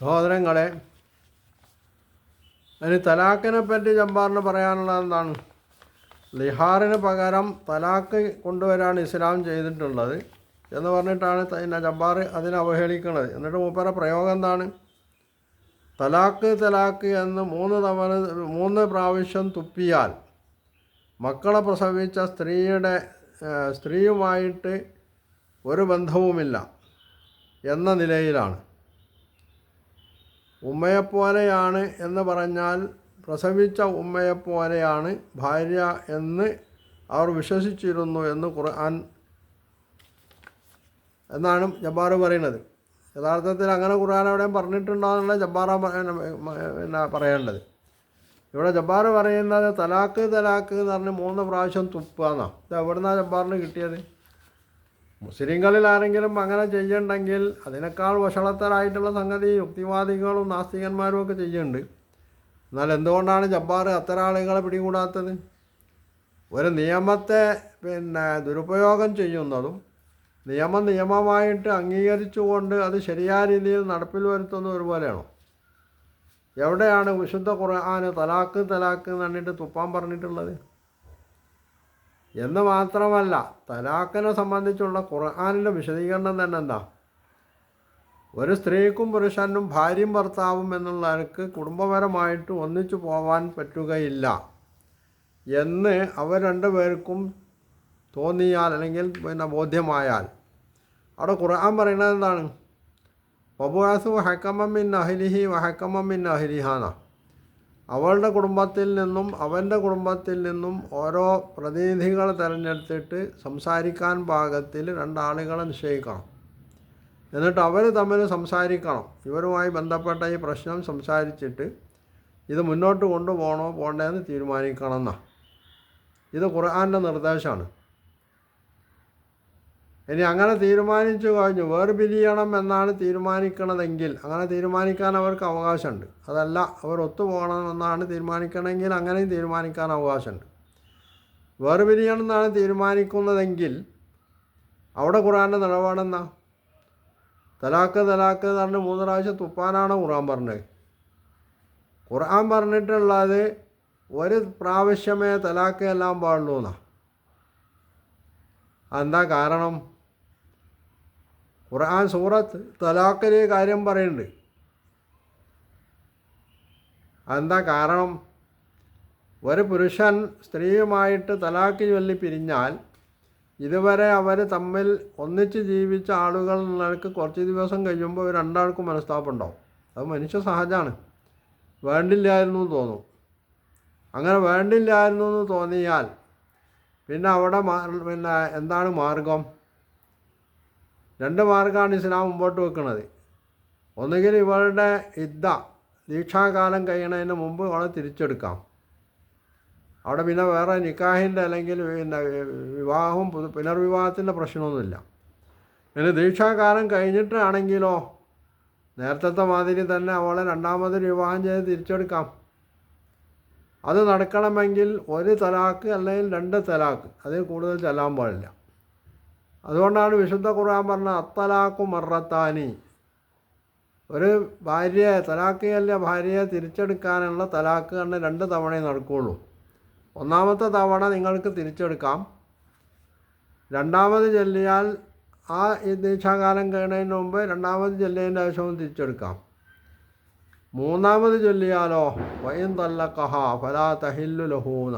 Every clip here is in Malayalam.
സഹോദരങ്ങളെ, അതിന് തലാഖിനെ പറ്റി ജബ്ബാറിന് പറയാനുള്ളത് എന്താണ്? ലിഹാറിന് പകരം തലാഖ് കൊണ്ടുവരാൻ ഇസ്ലാം ചെയ്തിട്ടുള്ളത് എന്ന് പറഞ്ഞിട്ടാണ് ജബ്ബാർ അതിനെ അവഹേളിക്കുന്നത്. എന്നിട്ട് മൂപ്പരുടെ പ്രയോഗം എന്താണ്? തലാഖ് തലാഖ് എന്ന് 3 പ്രാവശ്യം തുപ്പിയാൽ മക്കളെ പ്രസവിച്ച സ്ത്രീയുമായിട്ട് ഒരു ബന്ധവുമില്ല എന്ന നിലയിലാണ്. ഉമ്മയെപ്പോലെയാണ് എന്ന് പറഞ്ഞാൽ പ്രസവിച്ച ഉമ്മയെപ്പോലെയാണ് ഭാര്യ എന്ന് അവർ വിശ്വസിച്ചിരുന്നു എന്ന് ഖുർആൻ എന്നാണ് ജബ്ബാർ പറയുന്നത്. യഥാർത്ഥത്തിൽ അങ്ങനെ ഖുർആൻ എവിടെയും പറഞ്ഞിട്ടുണ്ടോയെന്നുള്ള ജബ്ബാറ പറയേണ്ടത്. ഇവിടെ ജബ്ബാർ പറയുന്നത് തലാഖ് തലാഖ് എന്ന് പറഞ്ഞ് 3 പ്രാവശ്യം തുപ്പുക എന്നാണ്. ഇത് എവിടുന്നാണ് ജബ്ബാറിന് കിട്ടിയത്? മുസ്ലിങ്ങളിൽ ആരെങ്കിലും അങ്ങനെ ചെയ്യണ്ടെങ്കിൽ അതിനേക്കാൾ വഷളത്തരായിട്ടുള്ള സംഗതി യുക്തിവാദികളും നാസ്തികന്മാരും ഒക്കെ ചെയ്യുന്നുണ്ട്. എന്നാൽ എന്തുകൊണ്ടാണ് ജബ്ബാർ അത്തരം ആളുകളെ പിടികൂടാത്തത്? ഒരു നിയമത്തെ ദുരുപയോഗം ചെയ്യുന്നതും നിയമമായിട്ട് അംഗീകരിച്ചുകൊണ്ട് അത് ശരിയായ രീതിയിൽ നടപ്പിൽ വരുത്തുന്നത് ഒരുപോലെയാണോ? എവിടെയാണ് വിശുദ്ധ ഖുർആൻ തലാഖ് തലാഖ് എന്ന് പറഞ്ഞിട്ട് തുപ്പാൻ പറഞ്ഞിട്ടുള്ളത്? എന്ന് മാത്രമല്ല, തലാഖിനെ സംബന്ധിച്ചുള്ള ഖുർആനിൻ്റെ വിശദീകരണം തന്നെ എന്താ? ഒരു സ്ത്രീക്കും പുരുഷനും ഭാര്യയും ഭർത്താവും എന്നുള്ളവർക്ക് കുടുംബപരമായിട്ട് ഒന്നിച്ചു പോവാൻ പറ്റുകയില്ല എന്ന് അവർ 2 പേർക്കും തോന്നിയാൽ അല്ലെങ്കിൽ ബോധ്യമായാൽ അവിടെ ഖുർആൻ പറയുന്നത് എന്താണ്? വബുഅസു ഹക്കമം മിൻ അഹ്ലിഹി വഹക്കമം മിൻ അഹ്ലിഹാന. അവളുടെ കുടുംബത്തിൽ നിന്നും അവൻ്റെ കുടുംബത്തിൽ നിന്നും ഓരോ പ്രതിനിധികളെ തിരഞ്ഞെടുത്തിട്ട് സംസാരിക്കാൻ പാകത്തിൽ 2 ആളുകളെ നിശ്ചയിക്കണം. എന്നിട്ട് അവർ തമ്മിൽ സംസാരിക്കണം. ഇവരുമായി ബന്ധപ്പെട്ട ഈ പ്രശ്നം സംസാരിച്ചിട്ട് ഇത് മുന്നോട്ട് കൊണ്ടുപോകണോ പോകേണ്ടതെന്ന് തീരുമാനിക്കണം എന്നാണ്. ഇത് ഖുർആൻ്റെ നിർദ്ദേശമാണ്. ഇനി അങ്ങനെ തീരുമാനിച്ചു കഴിഞ്ഞു വേർപിരിയണം എന്നാണ് തീരുമാനിക്കണതെങ്കിൽ അങ്ങനെ തീരുമാനിക്കാൻ അവർക്ക് അവകാശമുണ്ട്. അതല്ല അവർ ഒത്തുപോകണമെന്നാണ് തീരുമാനിക്കണമെങ്കിൽ അങ്ങനെയും തീരുമാനിക്കാൻ അവകാശമുണ്ട്. വേർപിരിയണം എന്നാണ് തീരുമാനിക്കുന്നതെങ്കിൽ അവിടെ ഖുർആൻ്റെ നിലപാടെന്നാ? തലാഖ് തലാഖ് എന്ന് പറഞ്ഞ് 3 പ്രാവശ്യം തുപ്പാനാണോ ഖുർആൻ പറഞ്ഞത്? ഖുർആൻ പറഞ്ഞിട്ടുള്ളത് ഒരു പ്രാവശ്യമേ തലാഖ് എല്ലാം പാടുള്ളൂ എന്നാണ്. എന്താ കാരണം? ഖുർആൻ സൂറത്ത് തലാഖിൽ കാര്യം പറയുന്നുണ്ട്. എന്താ കാരണം? ഒരു പുരുഷൻ സ്ത്രീയുമായിട്ട് തലാഖ് ചൊല്ലി പിരിഞ്ഞാൽ ഇതുവരെ അവർ തമ്മിൽ ഒന്നിച്ച് ജീവിച്ച ആളുകൾ എന്നുള്ളവർക്ക് കുറച്ച് ദിവസം കഴിയുമ്പോൾ 2 ആൾക്കും മനസ്താപം ഉണ്ടാവും. അത് മനുഷ്യ സഹജമാണ്. വേണ്ടില്ലായിരുന്നു എന്ന് തോന്നും. അങ്ങനെ വേണ്ടില്ലായിരുന്നു എന്ന് തോന്നിയാൽ പിന്നെ അവിടെ എന്താണ് മാർഗം? 2 മാർഗമാണ് ഇസ്ലാം മുമ്പോട്ട് വെക്കുന്നത്. ഒന്നുകിൽ ഇവളുടെ ദീക്ഷാകാലം കഴിയണതിന് മുമ്പ് അവളെ തിരിച്ചെടുക്കാം. അവിടെ പിന്നെ വേറെ നിക്കാഹിൻ്റെ അല്ലെങ്കിൽ വിവാഹവും പുനർവിവാഹത്തിൻ്റെ പ്രശ്നമൊന്നുമില്ല. ഇനി ദീക്ഷാകാലം കഴിഞ്ഞിട്ടാണെങ്കിലോ നേരത്തെ മാതിരി തന്നെ അവളെ 2ാമത് വിവാഹം ചെയ്ത് തിരിച്ചെടുക്കാം. അത് നടക്കണമെങ്കിൽ 1 തലാഖ് അല്ലെങ്കിൽ 2 തലാഖ്, അതിൽ കൂടുതൽ ചെല്ലാൻ പാടില്ല. അതുകൊണ്ടാണ് വിശുദ്ധ ഖുർആൻ പറഞ്ഞ അത്തലാഖു മറത്താനി. ഒരു ഭാര്യയെ തിരിച്ചെടുക്കാനുള്ള തലാഖ് കണ്ട് 2 തവണയേ നടക്കുകയുള്ളൂ. 1ാമത്തെ തവണ നിങ്ങൾക്ക് തിരിച്ചെടുക്കാം. 2ാമത് ചൊല്ലിയാൽ ആ ദീക്ഷാകാലം കഴിയുന്നതിന് മുമ്പ് 2ാമത് ചൊല്ലിയതിൻ്റെ ആവശ്യവും തിരിച്ചെടുക്കാം. 3ാമത് ചൊല്ലിയാലോ വൈൻ തല്ലഖഹ ഫലാ തഹില്ലു ലഹൂന.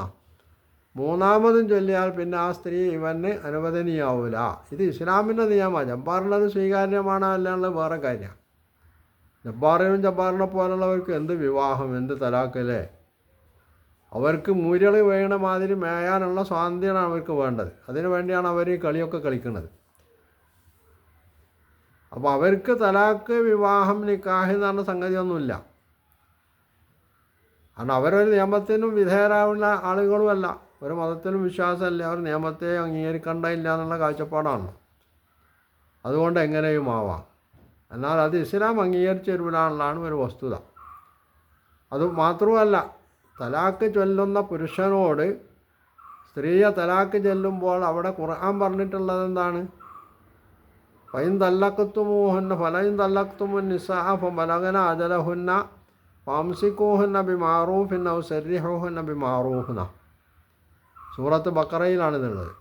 3ാമതും ചൊല്ലിയാൽ പിന്നെ ആ സ്ത്രീ ഇവന് അനുവദനീയാവൂല. ഇത് ഇസ്ലാമിൻ്റെ നിയമമാണ്. ജബ്ബാറിനത് സ്വീകാര്യമാണോ അല്ലാന്നുള്ളത് വേറെ കാര്യമാണ്. ജബ്ബാറിനെ പോലുള്ളവർക്ക് എന്ത് വിവാഹം, എന്ത് തലാഖല്ലേ? അവർക്ക് മൂര്യൾ വേണ മാതിരി മേയാനുള്ള സ്വാതന്ത്ര്യമാണ് അവർക്ക് വേണ്ടത്. അതിനു വേണ്ടിയാണ് അവർ ഈ കളിയൊക്കെ കളിക്കുന്നത്. അപ്പോൾ അവർക്ക് തലാഖ്, വിവാഹം, നിക്കാഹ് എന്ന് പറഞ്ഞ സംഗതിയൊന്നുമില്ല. കാരണം അവരൊരു നിയമത്തിനും വിധേയരാവുന്ന ആളുകളുമല്ല, ഒരു മതത്തിലും വിശ്വാസമല്ല, അവർ നിയമത്തെ അംഗീകരിക്കേണ്ടതില്ല എന്നുള്ള കാഴ്ചപ്പാടാണ്. അതുകൊണ്ട് എങ്ങനെയും ആവാം. എന്നാൽ അത് ഇസ്ലാം അംഗീകരിച്ചു തരുവാനുള്ളതാണ് ഒരു വസ്തുത. അതുമാത്രമല്ല, തലാഖ് ചൊല്ലുന്ന പുരുഷനോട് സ്ത്രീയെ തലാഖ് ചൊല്ലുമ്പോൾ അവിടെ ഖുർആൻ പറഞ്ഞിട്ടുള്ളത് എന്താണ്? ഫൈൻ തല്ലഖ്തുമൂഹുന്ന ഫലൈൻ തല്ലഖ്തുമുൻ നിസാഅ ഫബലഗന അജലഹുന്ന ഫംസികൂഹുന്ന ബിമാറൂഫിൻ ഔ സരിഹൂഹുന്ന ബിമാറൂഫിന. സൂറത്ത് ബഖറയിലാണിതുള്ളത്.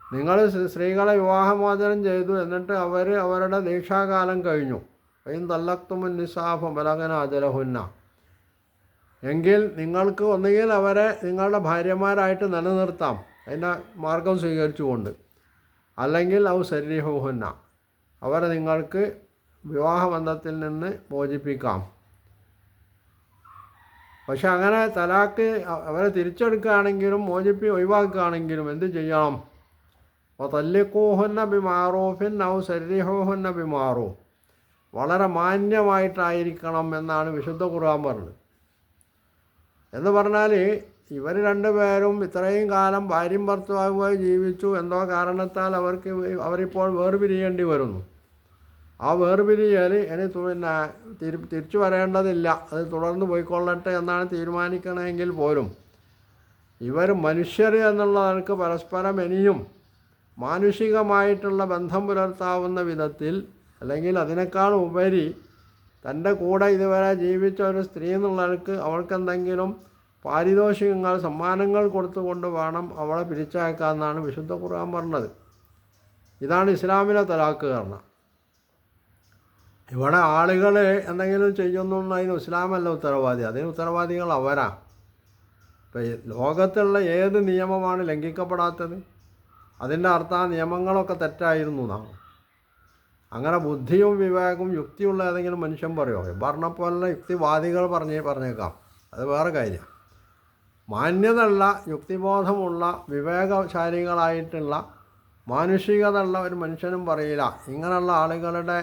നിങ്ങൾ സ്ത്രീകളെ വിവാഹമോചനം ചെയ്തു, എന്നിട്ട് അവരുടെ ദീക്ഷാകാലം കഴിഞ്ഞു. ഫൈൻ തല്ലഖ്തുമുൻ നിസാഅ ഫബലഗന അജലഹുന്ന, എങ്കിൽ നിങ്ങൾക്ക് ഒന്നുകിൽ അവരെ നിങ്ങളുടെ ഭാര്യമാരായിട്ട് നിലനിർത്താം അതിൻ്റെ മാർഗം സ്വീകരിച്ചുകൊണ്ട്, അല്ലെങ്കിൽ ഔ സരിഹൂഹുന്ന, അവരെ നിങ്ങൾക്ക് വിവാഹബന്ധത്തിൽ നിന്ന് മോചിപ്പിക്കാം. പക്ഷെ അങ്ങനെ തലാക്ക് അവരെ തിരിച്ചെടുക്കുകയാണെങ്കിലും ഒഴിവാക്കുകയാണെങ്കിലും എന്ത് ചെയ്യണം? അപ്പോൾ തല്ലിഖൂഹുന്ന ബിമാറൂഫിൻ ഔ സരിഹൂഹുന്ന ബിമാറൂഫ്, വളരെ മാന്യമായിട്ടായിരിക്കണം എന്നാണ് വിശുദ്ധ ഖുർആൻ പറഞ്ഞത്. എന്ന് പറഞ്ഞാൽ ഇവർ രണ്ടുപേരും ഇത്രയും കാലം ഭാര്യയും ഭർത്താവുമായി ജീവിച്ചു, എന്തോ കാരണത്താൽ അവരിപ്പോൾ വേർപിരിയേണ്ടി വരുന്നു. ആ വേർപിരിയൽ ഇനി തിരിച്ചു വരേണ്ടതില്ല, അത് തുടർന്ന് പോയിക്കൊള്ളട്ടെ എന്നാണ് തീരുമാനിക്കണമെങ്കിൽ പോലും ഇവർ മനുഷ്യർ എന്നുള്ളവർക്ക് പരസ്പരം ഇനിയും മാനുഷികമായിട്ടുള്ള ബന്ധം പുലർത്താവുന്ന വിധത്തിൽ, അല്ലെങ്കിൽ അതിനേക്കാൾ ഉപരി തൻ്റെ കൂടെ ഇതുവരെ ജീവിച്ച ഒരു സ്ത്രീ എന്നുള്ളവർക്ക് അവൾക്കെന്തെങ്കിലും പാരിതോഷികങ്ങൾ, സമ്മാനങ്ങൾ കൊടുത്തുകൊണ്ട് വേണം അവളെ പിരിച്ചയക്കാമെന്നാണ് വിശുദ്ധ ഖുർആൻ പറഞ്ഞത്. ഇതാണ് ഇസ്ലാമിലെ തലാക്ക് കാരണം. ഇവിടെ ആളുകൾ എന്തെങ്കിലും ചെയ്യുന്നതിന് ഇസ്ലാമല്ല ഉത്തരവാദി, അതിന് ഉത്തരവാദികൾ അവരാ. ഇപ്പം ലോകത്തുള്ള ഏത് നിയമമാണ് ലംഘിക്കപ്പെടാത്തത്? അതിൻ്റെ അർത്ഥം ആ നിയമങ്ങളൊക്കെ തെറ്റായിരുന്നു എന്നാണ്. അങ്ങനെ ബുദ്ധിയും വിവേകവും യുക്തിയുള്ള ഏതെങ്കിലും മനുഷ്യൻ പറയുമോ? പറഞ്ഞപ്പോലുള്ള യുക്തിവാദികൾ പറഞ്ഞേക്കാം, അത് വേറെ കാര്യം. മാന്യതയുള്ള, യുക്തിബോധമുള്ള, വിവേകശാലികളായിട്ടുള്ള, മാനുഷികതയുള്ള ഒരു മനുഷ്യനും പറയില്ല ഇങ്ങനെയുള്ള ആളുകളുടെ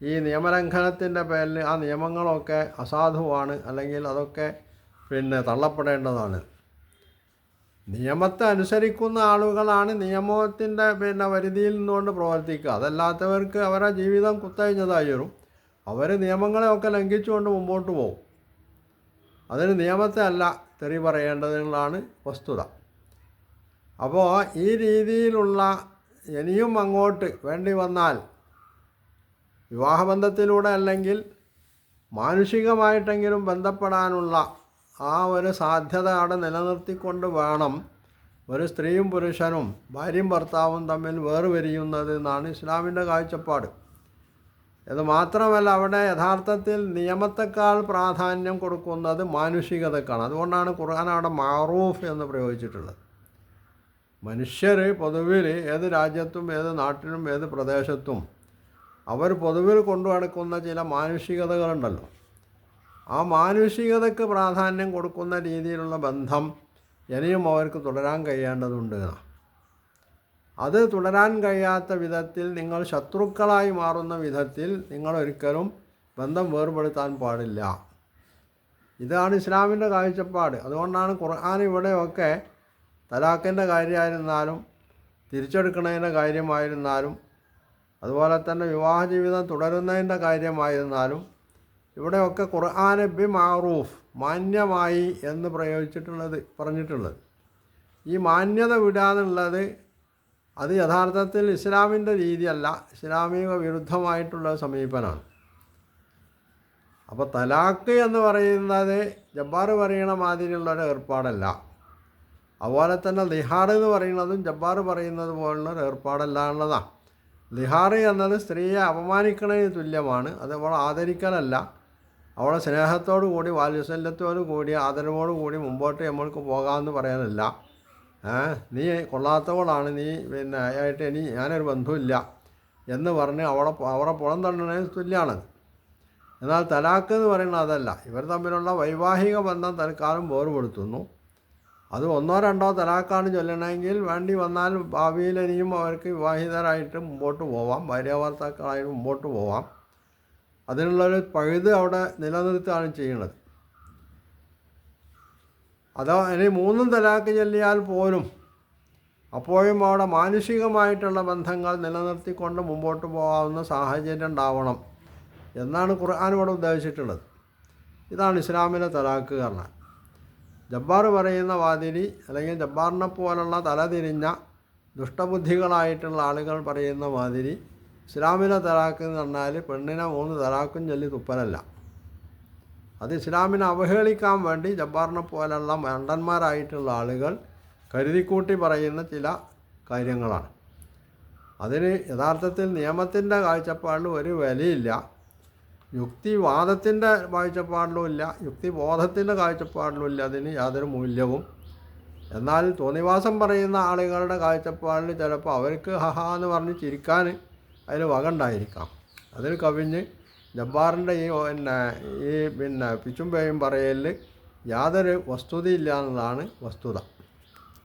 ഈ നിയമലംഘനത്തിൻ്റെ പേരിൽ ആ നിയമങ്ങളൊക്കെ അസാധുവാണ്, അല്ലെങ്കിൽ അതൊക്കെ തള്ളപ്പെടേണ്ടതാണ്. നിയമത്തെ അനുസരിക്കുന്ന ആളുകളാണ് നിയമത്തിൻ്റെ പരിധിയിൽ നിന്നുകൊണ്ട് പ്രവർത്തിക്കുക. അതല്ലാത്തവർക്ക് അവരുടെ ജീവിതം കുത്തഴിഞ്ഞതായി വരും. അവർ നിയമങ്ങളെയൊക്കെ ലംഘിച്ചുകൊണ്ട് മുമ്പോട്ട് പോകും. അതിന് നിയമത്തെ അല്ല തെറി പറയേണ്ടതെന്നുള്ളതാണ് വസ്തുത. അപ്പോൾ ഈ രീതിയിലുള്ള ഇനിയും അങ്ങോട്ട് വേണ്ടി വന്നാൽ വിവാഹബന്ധത്തിലൂടെ അല്ലെങ്കിൽ മാനുഷികമായിട്ടെങ്കിലും ബന്ധപ്പെടാനുള്ള ആ ഒരു സാധ്യത അവിടെ നിലനിർത്തിക്കൊണ്ട് വേണം ഒരു സ്ത്രീയും പുരുഷനും ഭാര്യയും ഭർത്താവും തമ്മിൽ വേർപിരിയുന്നത് എന്നാണ് ഇസ്ലാമിൻ്റെ കാഴ്ചപ്പാട്. ഇത് മാത്രമല്ല, അവിടെ യഥാർത്ഥത്തിൽ നിയമത്തെക്കാൾ പ്രാധാന്യം കൊടുക്കുന്നത് മാനുഷികതക്കാണ്. അതുകൊണ്ടാണ് ഖുർആൻ അവിടെ മാറൂഫ് എന്ന് പ്രയോഗിച്ചിട്ടുള്ളത്. മനുഷ്യർ പൊതുവിൽ ഏത് രാജ്യത്തും ഏത് നാട്ടിലും ഏത് പ്രദേശത്തും അവർ പൊതുവിൽ കൊണ്ടു നടക്കുന്ന ചില മാനുഷികതകളുണ്ടല്ലോ, ആ മാനുഷികതയ്ക്ക് പ്രാധാന്യം കൊടുക്കുന്ന രീതിയിലുള്ള ബന്ധം ഇനിയും അവർക്ക് തുടരാൻ കഴിയേണ്ടതുണ്ട്. അത് തുടരാൻ കഴിയാത്ത വിധത്തിൽ, നിങ്ങൾ ശത്രുക്കളായി മാറുന്ന വിധത്തിൽ നിങ്ങളൊരിക്കലും ബന്ധം വേർപെടുത്താൻ പാടില്ല. ഇതാണ് ഇസ്ലാമിൻ്റെ കാഴ്ചപ്പാട്. അതുകൊണ്ടാണ് ഖുർആൻ ഇവിടെയൊക്കെ തലാഖിൻ്റെ കാര്യമായിരുന്നാലും തിരിച്ചെടുക്കുന്നതിൻ്റെ കാര്യമായിരുന്നാലും അതുപോലെ തന്നെ വിവാഹ ജീവിതം തുടരുന്നതിൻ്റെ കാര്യമായിരുന്നാലും ഇവിടെയൊക്കെ ഖുർആൻ ബി മാറൂഫ്, മാന്യമായി എന്ന് പറഞ്ഞിട്ടുള്ളത്. ഈ മാന്യത വിടാന്നുള്ളത് അത് യഥാർത്ഥത്തിൽ ഇസ്ലാമിൻ്റെ രീതിയല്ല, ഇസ്ലാമിക വിരുദ്ധമായിട്ടുള്ള സമീപനമാണ്. അപ്പോൾ തലാഖ് എന്ന് പറയുന്നത് ജബ്ബാർ പറയുന്ന മാതിരിയുള്ളൊരു ഏർപ്പാടല്ല. അതുപോലെ തന്നെ ലിഹാർ എന്ന് പറയുന്നതും ജബ്ബാർ പറയുന്നത് പോലുള്ളൊരു ഏർപ്പാടല്ല എന്നുള്ളതാണ്. ലിഹാർ എന്നത് സ്ത്രീയെ അപമാനിക്കുന്നതിന് തുല്യമാണ്. അത് അവളെ ആദരിക്കലല്ല, അവളെ സ്നേഹത്തോടു കൂടി, വാത്സല്യത്തോടു കൂടി, ആദരവോടു കൂടി മുമ്പോട്ട് നമ്മൾക്ക് പോകാമെന്ന് പറയാനല്ല. നീ കൊള്ളാത്തവളാണ്, നീ ആയിട്ട് ഞാനൊരു ബന്ധമില്ല എന്ന് പറഞ്ഞ് അവളെ പുറം തള്ളുന്നതിന് തുല്യമാണത്. എന്നാൽ തലാഖ് എന്ന് പറയുന്നത് അതല്ല. ഇവർ തമ്മിലുള്ള വൈവാഹിക ബന്ധം തൽക്കാലം വേർപെടുത്തുന്നു. അത് ഒന്നോ രണ്ടോ തലാഖാണ് ചൊല്ലണമെങ്കിൽ വേണ്ടി വന്നാൽ ഭാവിയിൽ ഇനിയും അവർക്ക് വിവാഹിതരായിട്ട് മുമ്പോട്ട് പോവാം, ഭാര്യാഭർത്താക്കളായിട്ട് മുമ്പോട്ട് പോവാം. അതിനുള്ളൊരു പഴുത് അവിടെ നിലനിർത്തുകയാണ് ചെയ്യുന്നത്. അതോ ഇനി 3 തലാഖ് ചൊല്ലിയാൽ പോലും അപ്പോഴും അവിടെ മാനുഷികമായിട്ടുള്ള ബന്ധങ്ങൾ നിലനിർത്തിക്കൊണ്ട് മുമ്പോട്ട് പോകാവുന്ന സാഹചര്യം ഉണ്ടാവണം എന്നാണ് ഖുർആൻ ഇവിടെ ഉദ്ദേശിച്ചിട്ടുള്ളത്. ഇതാണ് ഇസ്ലാമിലെ തലാഖ് പറഞ്ഞാൽ. ജബ്ബാർ പറയുന്ന മാതിരി, അല്ലെങ്കിൽ ജബ്ബാറിനെ പോലുള്ള തലതിരിഞ്ഞ ദുഷ്ടബുദ്ധികളായിട്ടുള്ള ആളുകൾ പറയുന്ന മാതിരി ഇസ്ലാമിലെ തലാക്ക് എന്ന് പറഞ്ഞാൽ പെണ്ണിനെ 3 തലാക്കും ചൊല്ലി തുപ്പലല്ല. അത് ഇസ്ലാമിനെ അവഹേളിക്കാൻ വേണ്ടി ജബ്ബാറിനെ പോലുള്ള മണ്ടന്മാരായിട്ടുള്ള ആളുകൾ കരുതിക്കൂട്ടി പറയുന്ന ചില കാര്യങ്ങളാണ്. അതിന് യഥാർത്ഥത്തിൽ നിയമത്തിൻ്റെ കാഴ്ചപ്പാടിൽ ഒരു വിലയില്ല, യുക്തിവാദത്തിൻ്റെ കാഴ്ചപ്പാടിലുമില്ല, യുക്തിബോധത്തിൻ്റെ കാഴ്ചപ്പാടിലുമില്ല അതിന് യാതൊരു മൂല്യവും. എന്നാൽ തോന്നിവാസം പറയുന്ന ആളുകളുടെ കാഴ്ചപ്പാടിൽ ചിലപ്പോൾ അവർക്ക് ഹഹ എന്ന് പറഞ്ഞ് ചിരിക്കാൻ അതിൽ വക ഉണ്ടായിരിക്കാം. അതിൽ കവിഞ്ഞ് ജബ്ബാറിൻ്റെ ഈ പിച്ചും പേയും പറയലിൽ യാതൊരു വസ്തുതയില്ല എന്നതാണ് വസ്തുത.